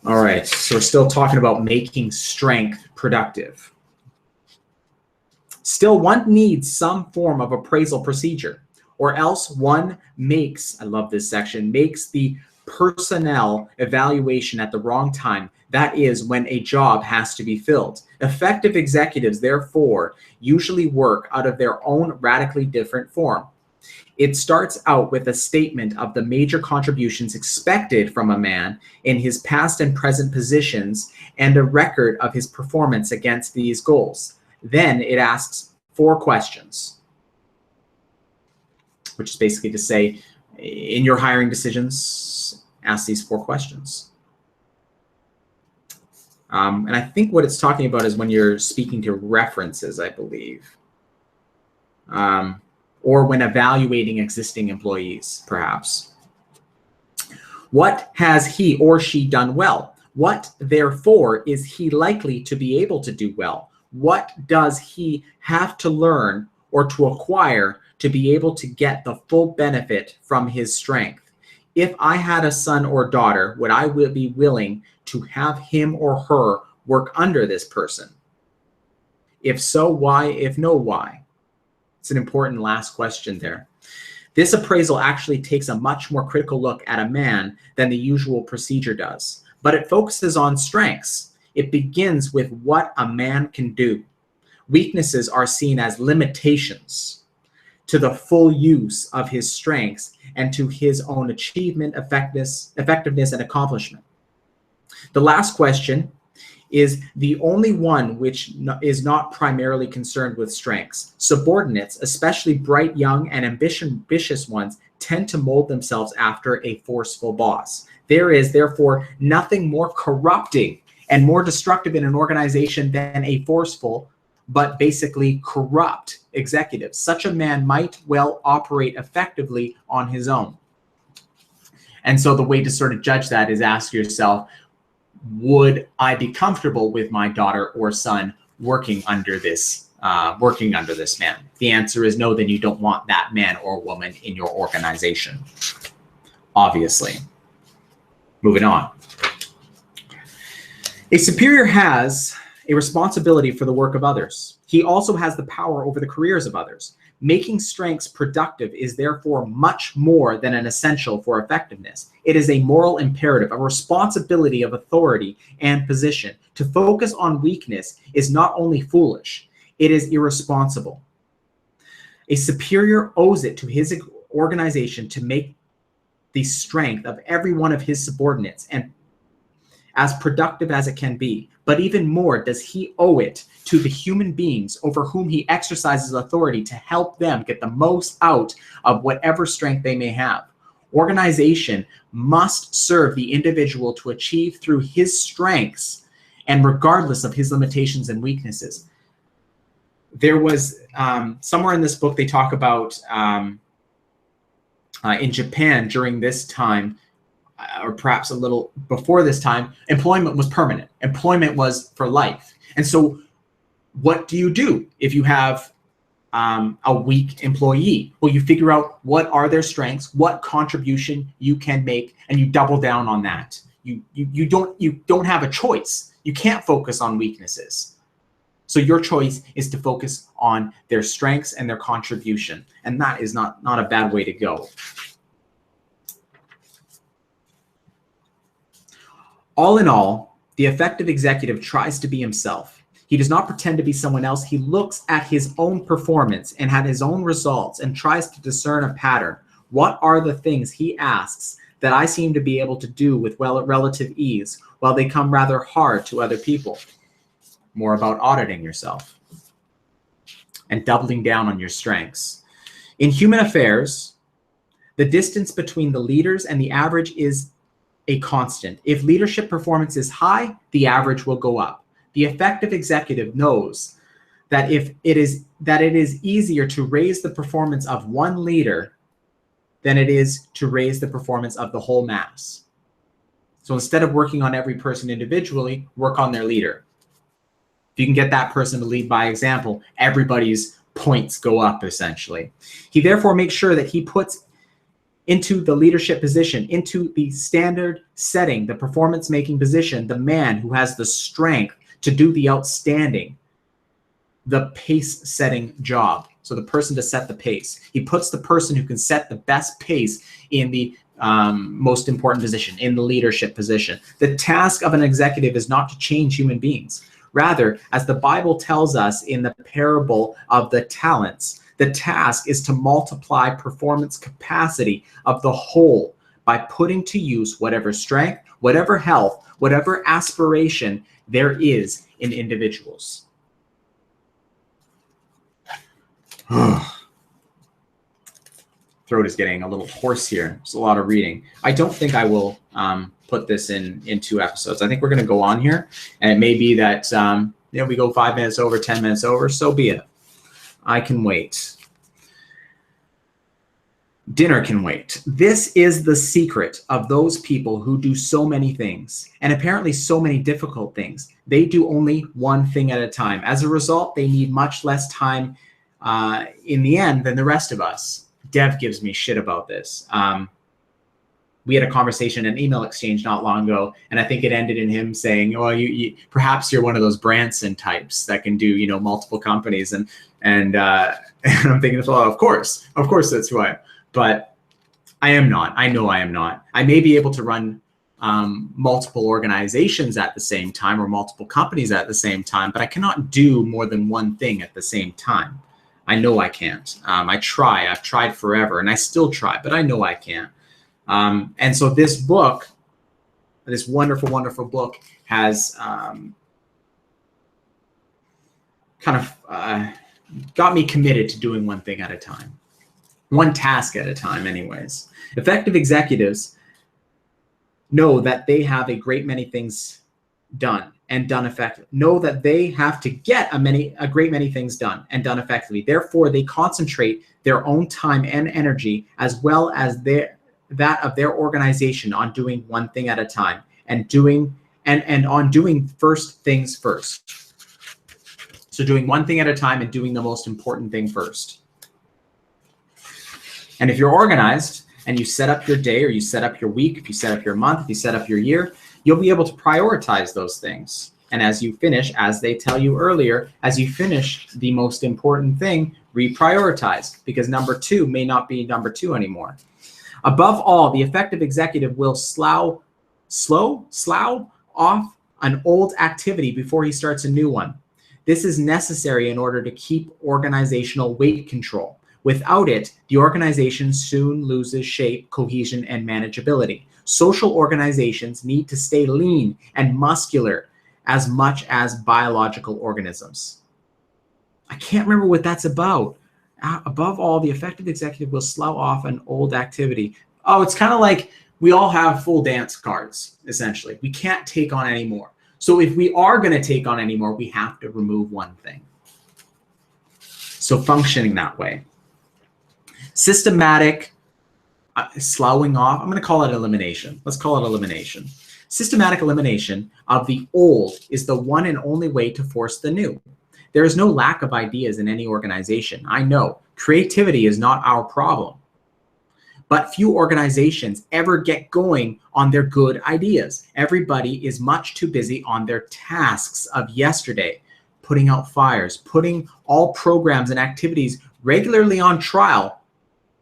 All right, so we're still talking about making strength productive. Still, one needs some form of appraisal procedure, or else one makes, I love this section, makes the personnel evaluation at the wrong time. That is when a job has to be filled. Effective executives, therefore, usually work out of their own radically different form. It starts out with a statement of the major contributions expected from a man in his past and present positions and a record of his performance against these goals. Then it asks 4 questions, which is basically to say, in your hiring decisions, ask these 4 questions. And I think what it's talking about is when you're speaking to references, I believe. Or when evaluating existing employees, perhaps. What has he or she done well? What, therefore, is he likely to be able to do well? What does he have to learn or to acquire to be able to get the full benefit from his strength? If I had a son or daughter, would I be willing to have him or her work under this person? If so, why? If no, why? It's an important last question there. This appraisal actually takes a much more critical look at a man than the usual procedure does, but it focuses on strengths. It begins with what a man can do. Weaknesses are seen as limitations to the full use of his strengths and to his own achievement, effectiveness, and accomplishment. The last question is the only one which is not primarily concerned with strengths. Subordinates, especially bright, young, and ambitious ones, tend to mold themselves after a forceful boss. There is, therefore, nothing more corrupting and more destructive in an organization than a forceful but basically corrupt executive. Such a man might well operate effectively on his own. And so the way to sort of judge that is ask yourself, would I be comfortable with my daughter or son working under this working under this man? If the answer is no, then you don't want that man or woman in your organization, obviously. Moving on. A superior has a responsibility for the work of others. He also has the power over the careers of others. Making strengths productive is therefore much more than an essential for effectiveness. It is a moral imperative, a responsibility of authority and position. To focus on weakness is not only foolish, it is irresponsible. A superior owes it to his organization to make the strength of every one of his subordinates and as productive as it can be. But even more does he owe it to the human beings over whom he exercises authority to help them get the most out of whatever strength they may have. Organization must serve the individual to achieve through his strengths and regardless of his limitations and weaknesses. There was somewhere in this book they talk about in Japan during this time, or perhaps a little before this time, employment was permanent. Employment was for life. And so what do you do if you have a weak employee? Well, you figure out what are their strengths, what contribution you can make, and you double down on that. You don't have a choice. You can't focus on weaknesses. So your choice is to focus on their strengths and their contribution. And that is not a bad way to go. All in all, the effective executive tries to be himself. He does not pretend to be someone else. He looks at his own performance and at his own results and tries to discern a pattern. What are the things, he asks, that I seem to be able to do with relative ease, while they come rather hard to other people? More about auditing yourself and doubling down on your strengths. In human affairs, the distance between the leaders and the average is a constant. If leadership performance is high, the average will go up. The effective executive knows that it is easier to raise the performance of one leader than it is to raise the performance of the whole mass. So instead of working on every person individually, work on their leader. If you can get that person to lead by example, everybody's points go up essentially. He therefore makes sure that he puts into the leadership position, into the standard setting, the performance-making position, the man who has the strength to do the outstanding, the pace-setting job. So the person to set the pace. He puts the person who can set the best pace in the most important position, in the leadership position. The task of an executive is not to change human beings. Rather, as the Bible tells us in the parable of the talents, the task is to multiply performance capacity of the whole by putting to use whatever strength, whatever health, whatever aspiration there is in individuals. Throat is getting a little hoarse here. It's a lot of reading. I don't think I will put this in 2 episodes. I think we're going to go on here, and it may be that we go 5 minutes over, 10 minutes over. So be it. I can wait. Dinner can wait. This is the secret of those people who do so many things, and apparently so many difficult things. They do only one thing at a time. As a result, they need much less time in the end than the rest of us. Dev gives me shit about this. We had a conversation, an email exchange not long ago, and I think it ended in him saying, "Oh, you perhaps you're one of those Branson types that can do, multiple companies." And I'm thinking, "Oh, of course that's who I am." But I am not. I know I am not. I may be able to run multiple organizations at the same time or multiple companies at the same time, but I cannot do more than one thing at the same time. I know I can't. I try. I've tried forever, and I still try, but I know I can't. And so this book, this wonderful, wonderful book, has kind of got me committed to doing one thing at a time. One task at a time, anyways. Effective executives know that they have a great many things done and done effectively. Know that they have to get a great many things done and done effectively. Therefore, they concentrate their own time and energy, as well as that of their organization, on doing one thing at a time and on doing first things first. So doing one thing at a time and doing the most important thing first. And if you're organized and you set up your day, or you set up your week, if you set up your month, if you set up your year, you'll be able to prioritize those things. And as you finish, as they tell you earlier, as you finish the most important thing, reprioritize, because number 2 may not be number 2 anymore. Above all, the effective executive will slough off an old activity before he starts a new one. This is necessary in order to keep organizational weight control. Without it, the organization soon loses shape, cohesion, and manageability. Social organizations need to stay lean and muscular as much as biological organisms. I can't remember what that's about. Above all, the effective executive will slough off an old activity. Oh, it's kind of like we all have full dance cards, essentially. We can't take on any more. So if we are going to take on any more, we have to remove one thing. So functioning that way. Systematic sloughing off, I'm going to call it elimination. Let's call it elimination. Systematic elimination of the old is the one and only way to force the new. There is no lack of ideas in any organization. I know creativity is not our problem, but few organizations ever get going on their good ideas. Everybody is much too busy on their tasks of yesterday, putting out fires, putting all programs and activities regularly on trial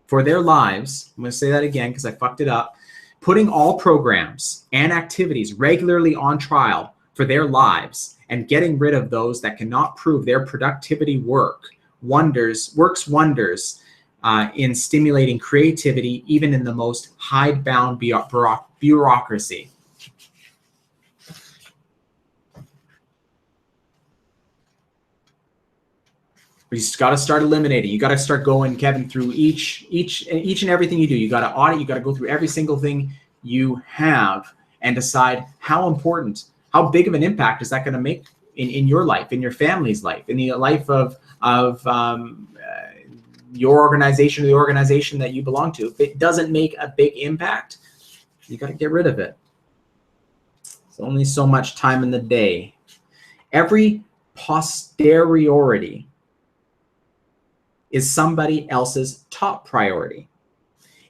for their lives. I'm going to say that again because I fucked it up. Putting all programs and activities regularly on trial for their lives and getting rid of those that cannot prove their productivity works wonders in stimulating creativity, even in the most hidebound bureaucracy. You just got to start eliminating. You got to start going, Kevin, through each and everything you do. You got to audit. You got to go through every single thing you have and decide how important, how big of an impact is that going to make in your life, in your family's life, in the life of your organization or the organization that you belong to. If it doesn't make a big impact, you got to get rid of it. It's only so much time in the day. Every posteriority is somebody else's top priority.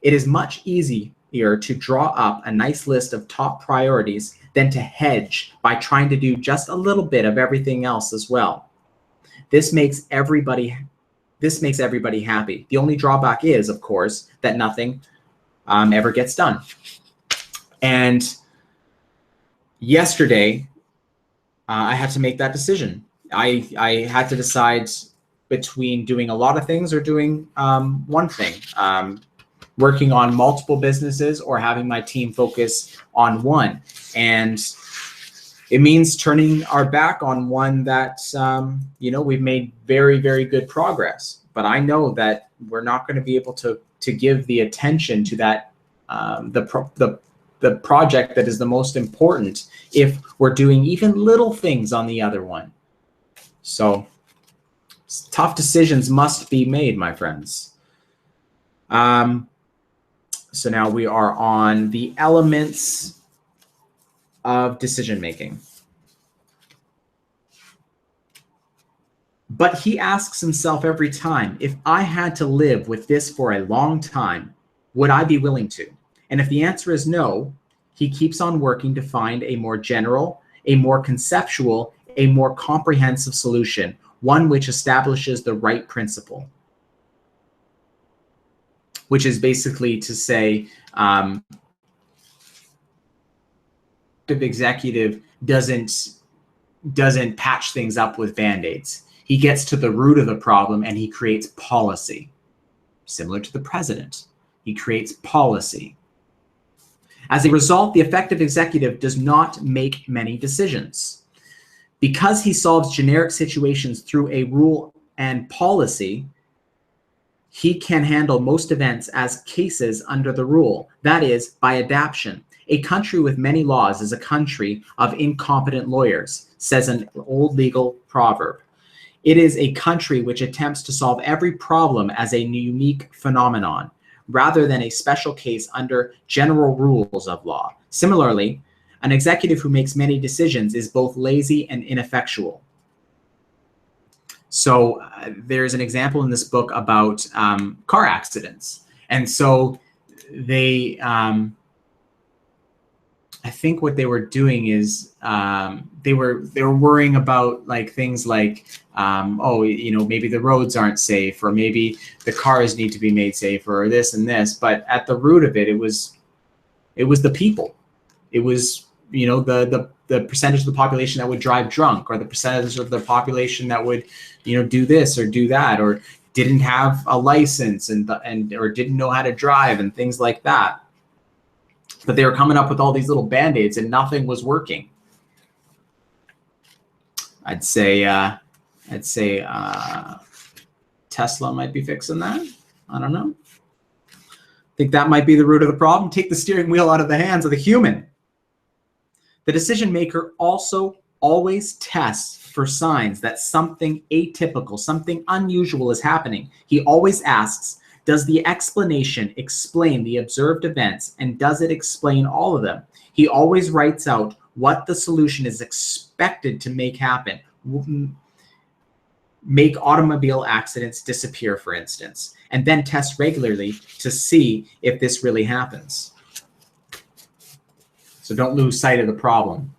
It is much easier to draw up a nice list of top priorities than to hedge by trying to do just a little bit of everything else as well. This makes everybody happy. The only drawback is, of course, that nothing ever gets done. And yesterday, I had to make that decision. I had to decide between doing a lot of things or doing one thing, working on multiple businesses or having my team focus on one. And it means turning our back on one that, we've made very, very good progress. But I know that we're not going to be able to give the attention to that, the project that is the most important if we're doing even little things on the other one. So tough decisions must be made, my friends. So now we are on the elements of decision making. But he asks himself every time, if I had to live with this for a long time, would I be willing to? And if the answer is no, he keeps on working to find a more general, a more conceptual, a more comprehensive solution, one which establishes the right principle. Which is basically to say, the executive doesn't patch things up with Band-Aids. He gets to the root of the problem and he creates policy. Similar to the president, he creates policy. As a result, the effective executive does not make many decisions. Because he solves generic situations through a rule and policy, he can handle most events as cases under the rule, that is, by adaptation. A country with many laws is a country of incompetent lawyers, says an old legal proverb. It is a country which attempts to solve every problem as a unique phenomenon, rather than a special case under general rules of law. Similarly, an executive who makes many decisions is both lazy and ineffectual. So there's an example in this book about car accidents. And so they, I think what they were doing is they were worrying about like things like, oh, maybe the roads aren't safe, or maybe the cars need to be made safer, or this and this. But at the root of it, it was the people. It was, the percentage of the population that would drive drunk, or the percentage of the population that would, do this or do that, or didn't have a license and or didn't know how to drive and things like that. But they were coming up with all these little band-aids and nothing was working. I'd say Tesla might be fixing that. I don't know. I think that might be the root of the problem. Take the steering wheel out of the hands of the human. The decision maker also always tests for signs that something atypical, something unusual is happening. He always asks, does the explanation explain the observed events, and does it explain all of them? He always writes out what the solution is expected to make happen. Make automobile accidents disappear, for instance, and then test regularly to see if this really happens. So don't lose sight of the problem.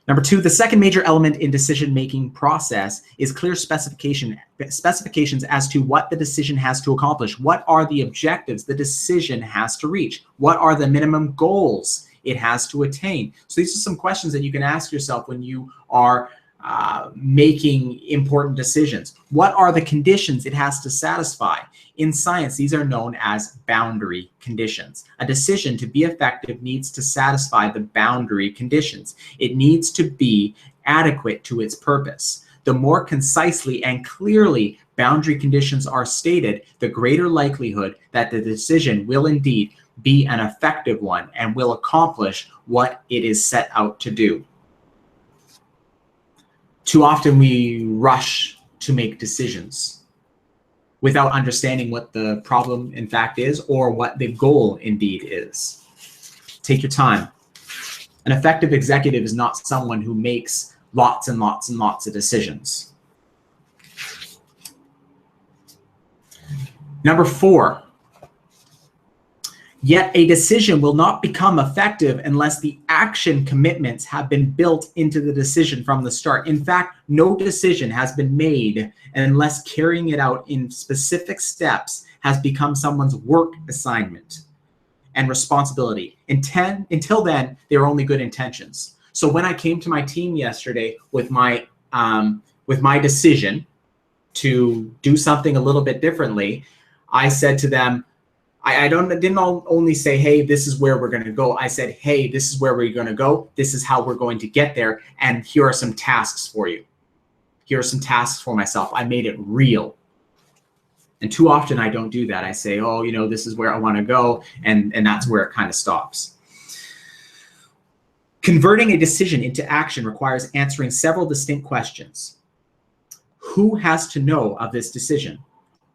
Number 2, the second major element in decision-making process is clear specifications as to what the decision has to accomplish. What are the objectives the decision has to reach? What are the minimum goals it has to attain? So these are some questions that you can ask yourself when you are making important decisions. What are the conditions it has to satisfy? In science, these are known as boundary conditions. A decision to be effective needs to satisfy the boundary conditions. It needs to be adequate to its purpose. The more concisely and clearly boundary conditions are stated, the greater likelihood that the decision will indeed be an effective one and will accomplish what it is set out to do. Too often we rush to make decisions without understanding what the problem in fact is, or what the goal indeed is. Take your time. An effective executive is not someone who makes lots and lots and lots of decisions. Number 4. Yet a decision will not become effective unless the action commitments have been built into the decision from the start. In fact, no decision has been made unless carrying it out in specific steps has become someone's work assignment and responsibility. Until then, they are only good intentions. So when I came to my team yesterday with my decision to do something a little bit differently, I said to them, I didn't only say, hey, this is where we're going to go. I said, hey, this is where we're going to go. This is how we're going to get there. And here are some tasks for you. Here are some tasks for myself. I made it real. And too often I don't do that. I say, oh, this is where I want to go. And that's where it kind of stops. Converting a decision into action requires answering several distinct questions. Who has to know of this decision?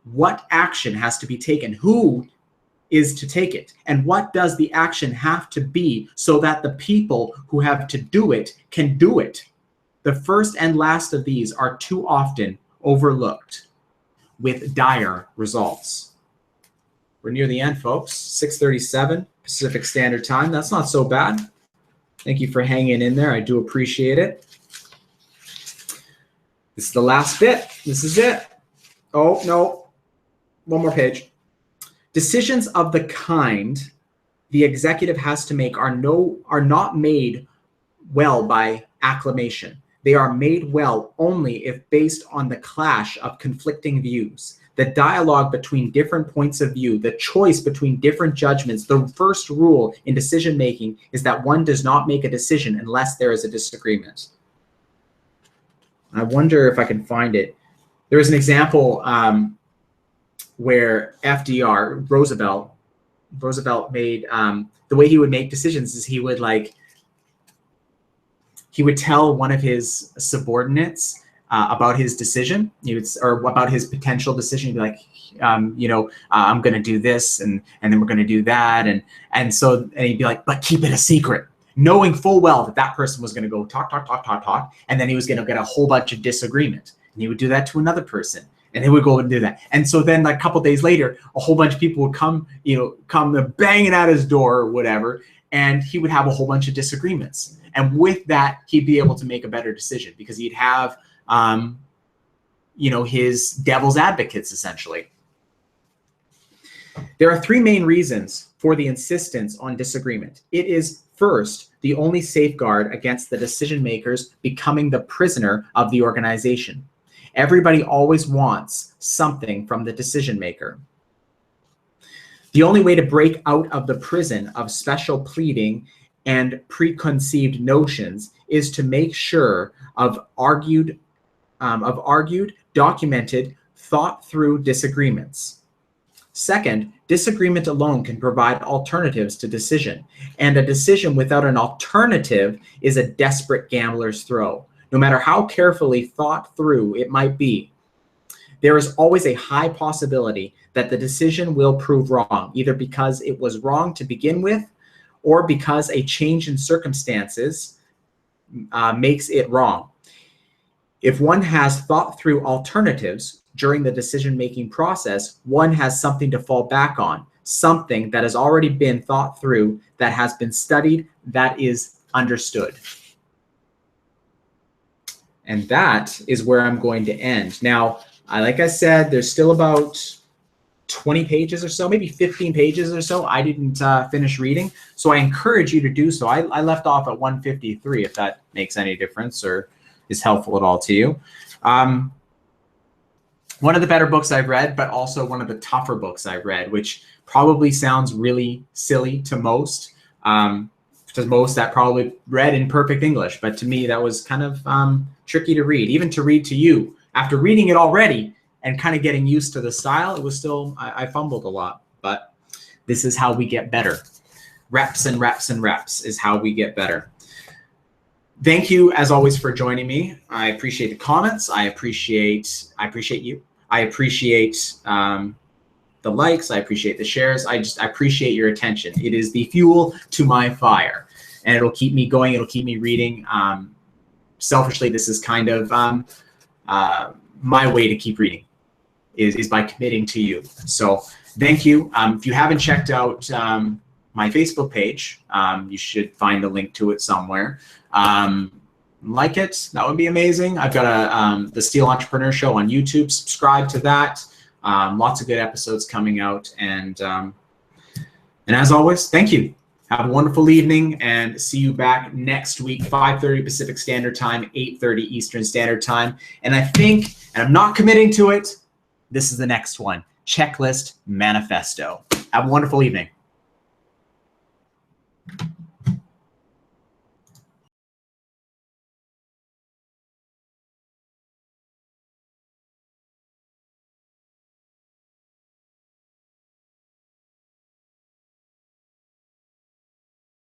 What action has to be taken? Who is to take it? And what does the action have to be so that the people who have to do it can do it? The first and last of these are too often overlooked, with dire results. We're near the end, folks. 6:37 Pacific Standard Time. That's not so bad. Thank you for hanging in there. I do appreciate it. This is the last bit. This is it. Oh, no. One more page. Decisions of the kind the executive has to make are not made well by acclamation. They are made well only if based on the clash of conflicting views, the dialogue between different points of view, the choice between different judgments. The first rule in decision making is that one does not make a decision unless there is a disagreement. I wonder if I can find it. There is an example where Roosevelt made, the way he would make decisions is he would tell one of his subordinates about his decision, or about his potential decision. He'd be like, I'm going to do this, and then we're going to do that, and he'd be like, but keep it a secret. knowing full well that that person was going to go talk, and then he was going to get a whole bunch of disagreement. And he would do that to another person, and they would go and do that. And so then like a couple days later, a whole bunch of people would come banging at his door or whatever, and he would have a whole bunch of disagreements. And with that, he'd be able to make a better decision because he'd have, his devil's advocates, essentially. There are three main reasons for the insistence on disagreement. It is, first, the only safeguard against the decision makers becoming the prisoner of the organization. Everybody always wants something from the decision maker. The only way to break out of the prison of special pleading and preconceived notions is to make sure of argued, documented, thought-through disagreements. Second, disagreement alone can provide alternatives to decision, and a decision without an alternative is a desperate gambler's throw, no matter how carefully thought through it might be. There is always a high possibility that the decision will prove wrong, either because it was wrong to begin with or because a change in circumstances makes it wrong. If one has thought through alternatives during the decision-making process, one has something to fall back on, something that has already been thought through, that has been studied, that is understood. And that is where I'm going to end. Now, like I said, there's still about 20 pages or so, maybe 15 pages or so I didn't finish reading. So I encourage you to do so. I left off at 153, if that makes any difference or is helpful at all to you. One of the better books I've read, but also one of the tougher books I've read, which probably sounds really silly to most. To most, that probably read in perfect English, but to me, that was kind of tricky to read, even to read to you. After reading it already and kind of getting used to the style, it was still, I fumbled a lot, but this is how we get better. Reps and reps and reps is how we get better. Thank you, as always, for joining me. I appreciate the comments. I appreciate you. I appreciate the likes. I appreciate the shares. I appreciate your attention. It is the fuel to my fire, and it'll keep me going. It'll keep me reading. Selfishly, this is kind of my way to keep reading is by committing to you. So thank you. If you haven't checked out my Facebook page, you should find a link to it somewhere. Like it, that would be amazing. I've got the Steel Entrepreneur Show on YouTube. Subscribe to that. Lots of good episodes coming out, and as always, thank you. Have a wonderful evening, and see you back next week, 5:30 Pacific Standard Time, 8:30 Eastern Standard Time. And I think, and I'm not committing to it, this is the next one, Checklist Manifesto. Have a wonderful evening.